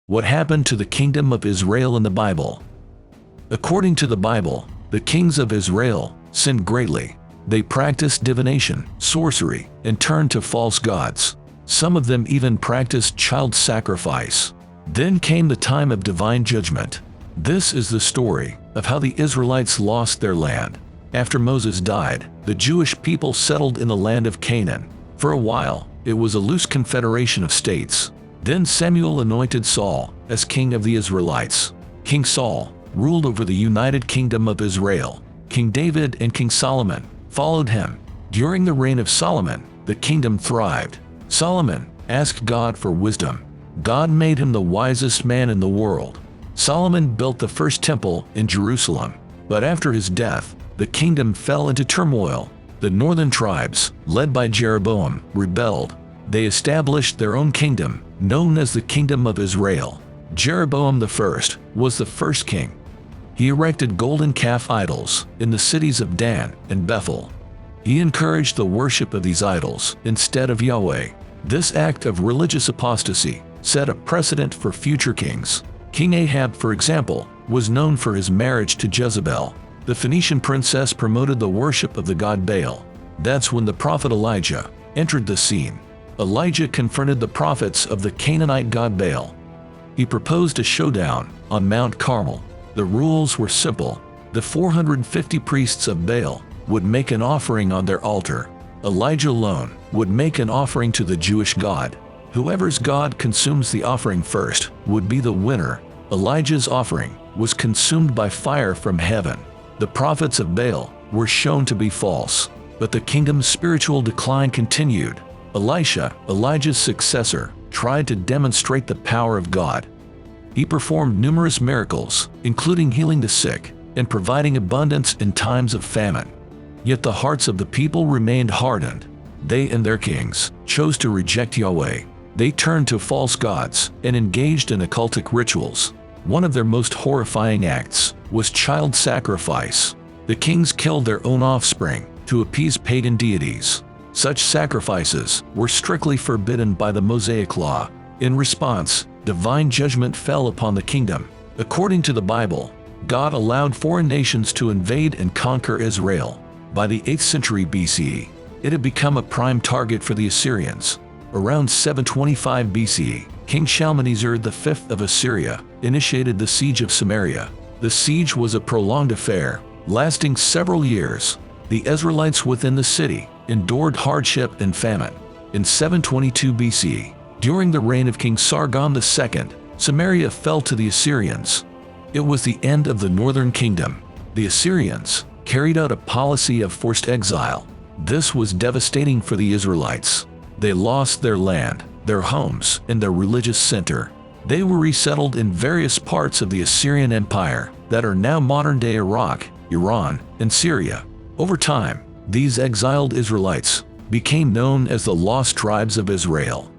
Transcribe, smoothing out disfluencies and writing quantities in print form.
What happened to the kingdom of Israel in the Bible? According to the Bible, the kings of Israel sinned greatly. They practiced divination, sorcery, and turned to false gods. Some of them even practiced child sacrifice. Then came the time of divine judgment. This is the story of how the Israelites lost their land. After Moses died, the Jewish people settled in the land of Canaan. For a while, it was a loose confederation of states. Then Samuel anointed Saul as king of the Israelites. King Saul ruled over the united kingdom of Israel. King David and King Solomon followed him. During the reign of Solomon, the kingdom thrived. Solomon asked God for wisdom. God made him the wisest man in the world. Solomon built the first temple in Jerusalem. But after his death, the kingdom fell into turmoil. The northern tribes, led by Jeroboam, rebelled. They established their own kingdom, known as the Kingdom of Israel. Jeroboam I was the first king. He erected golden calf idols in the cities of Dan and Bethel. He encouraged the worship of these idols instead of Yahweh. This act of religious apostasy set a precedent for future kings. King Ahab, for example, was known for his marriage to Jezebel. The Phoenician princess promoted the worship of the god Baal. That's when the prophet Elijah entered the scene. Elijah confronted the prophets of the Canaanite god Baal. He proposed a showdown on Mount Carmel. The rules were simple. The 450 priests of Baal would make an offering on their altar. Elijah alone would make an offering to the Jewish God. Whoever's God consumes the offering first would be the winner. Elijah's offering was consumed by fire from heaven. The prophets of Baal were shown to be false, but the kingdom's spiritual decline continued. Elisha, Elijah's successor, tried to demonstrate the power of God. He performed numerous miracles, including healing the sick and providing abundance in times of famine. Yet the hearts of the people remained hardened. They and their kings chose to reject Yahweh. They turned to false gods and engaged in occultic rituals. One of their most horrifying acts was child sacrifice. The kings killed their own offspring to appease pagan deities. Such sacrifices were strictly forbidden by the Mosaic Law. In response, divine judgment fell upon the kingdom. According to the Bible, God allowed foreign nations to invade and conquer Israel. By the 8th century BCE, it had become a prime target for the Assyrians. Around 725 BCE, King Shalmaneser V of Assyria initiated the siege of Samaria. The siege was a prolonged affair, lasting several years. The Israelites within the city endured hardship and famine. In 722 BCE, during the reign of King Sargon II, Samaria fell to the Assyrians. It was the end of the northern kingdom. The Assyrians carried out a policy of forced exile. This was devastating for the Israelites. They lost their land, their homes, and their religious center. They were resettled in various parts of the Assyrian Empire that are now modern-day Iraq, Iran, and Syria. Over time, these exiled Israelites became known as the Lost Tribes of Israel.